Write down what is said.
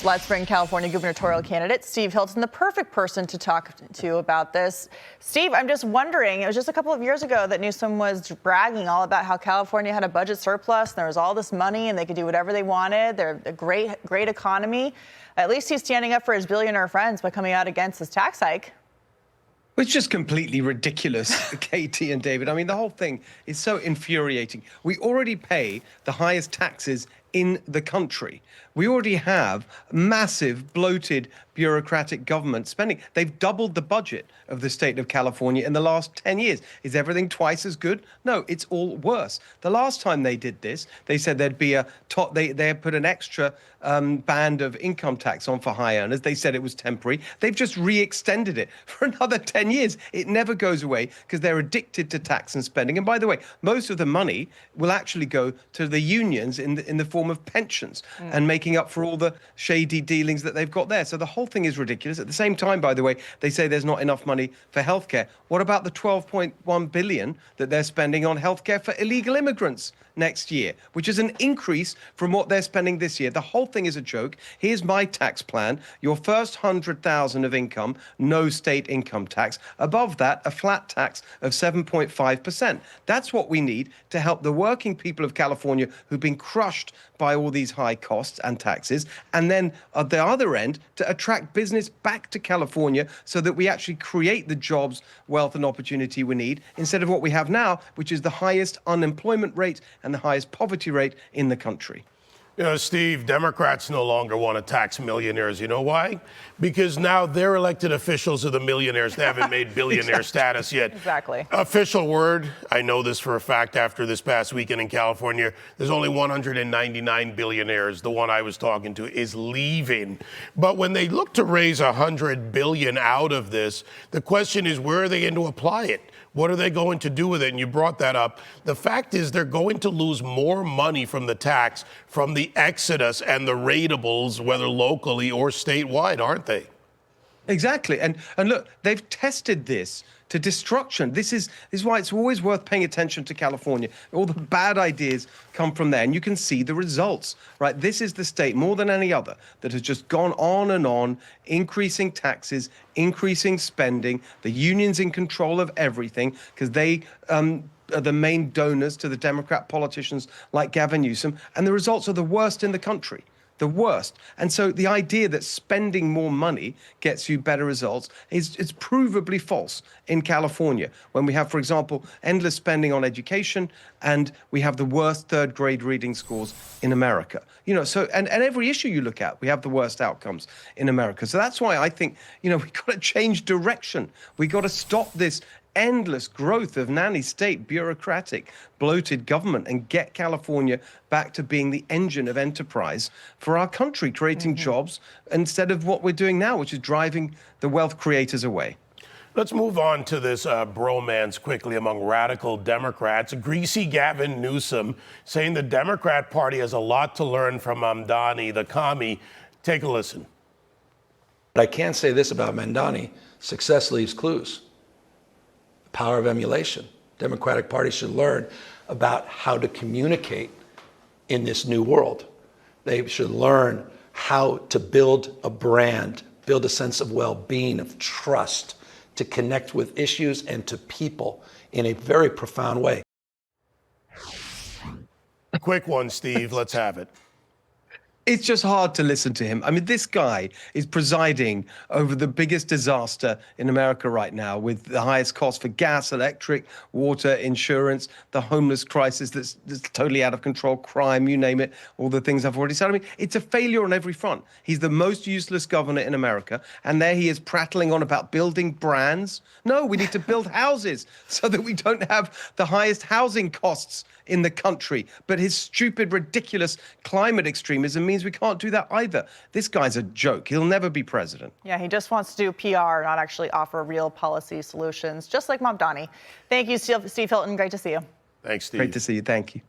Let's bring California gubernatorial candidate Steve Hilton, the perfect person to talk to about this. Steve, I'm just wondering, it was just a couple of years ago that Newsom was bragging all about how California had a budget surplus and there was all this money and they could do whatever they wanted. They're a great economy. At least he's standing up for his billionaire friends by coming out against this tax hike. It's just completely ridiculous, Katie and David. I mean, the whole thing is so infuriating. We already pay the highest taxes in the country. We already have massive, bloated, bureaucratic government spending. They've doubled the budget of the state of California in the last 10 years. Is everything twice as good? No, it's all worse. The last time they did this, they said there'd be they had put an extra band of income tax on for high earners. They said it was temporary. They've just re-extended it for another 10 years. It never goes away because they're addicted to tax and spending. And by the way, most of the money will actually go to the unions in the form of pensions and making up for all the shady dealings that they've got there. So the whole thing is ridiculous. At the same time, by the way, they say there's not enough money for healthcare. What about the $12.1 billion that they're spending on healthcare for illegal immigrants next year, which is an increase from what they're spending this year? The whole thing is a joke. Here's my tax plan. Your first $100,000 of income, no state income tax. Above that, a flat tax of 7.5%. That's what we need to help the working people of California who've been crushed by all these high costs and taxes. And then at the other end, to attract business back to California so that we actually create the jobs, wealth, and opportunity we need, instead of what we have now, which is the highest unemployment rate and the highest poverty rate in the country. You know, Steve, Democrats no longer want to tax millionaires. You know why? Because now their elected officials are the millionaires. They haven't made billionaire status yet. Exactly. Official word, I know this for a fact after this past weekend in California, there's only 199 billionaires. The one I was talking to is leaving. But when they look to raise $100 billion out of this, the question is, where are they going to apply it? What are they going to do with it? And you brought that up. The fact is they're going to lose more money from the tax from the exodus and the rateables, whether locally or statewide, aren't they? Exactly. And look, they've tested this to destruction. This is why it's always worth paying attention to California. All the bad ideas come from there, and you can see the results, right? This is the state, more than any other, that has just gone on and on, increasing taxes, increasing spending. The union's in control of everything because they are the main donors to the Democrat politicians like Gavin Newsom, and the results are the worst in the country. The worst. And so the idea that spending more money gets you better results is provably false in California, when we have, for example, endless spending on education, and we have the worst third grade reading scores in America. You know, so and every issue you look at, we have the worst outcomes in America. So that's why I think, you know, we've got to change direction. We've got to stop this endless growth of nanny state, bureaucratic, bloated government, and get California back to being the engine of enterprise for our country, creating jobs instead of what we're doing now, which is driving the wealth creators away. Let's move on to this bromance quickly among radical Democrats. Greasy Gavin Newsom saying the Democrat Party has a lot to learn from Mamdani, the commie. Take a listen. But I can say this about Mamdani: success leaves clues. Power of emulation. Democratic Party should learn about how to communicate in this new world. They should learn how to build a brand, build a sense of well-being, of trust, to connect with issues and to people in a very profound way. Quick one, Steve. Let's have it. It's just hard to listen to him. I mean, this guy is presiding over the biggest disaster in America right now, with the highest cost for gas, electric, water, insurance, the homeless crisis that's totally out of control, crime, you name it, all the things I've already said. I mean, it's a failure on every front. He's the most useless governor in America, and there he is prattling on about building brands. No, we need to build houses so that we don't have the highest housing costs in the country. But his stupid, ridiculous climate extremism means we can't do that either. This guy's a joke. He'll never be president. Yeah, he just wants to do PR, not actually offer real policy solutions, just like Mamdani. Thank you, Steve Hilton. Great to see you. Thanks, Steve. Great to see you. Thank you.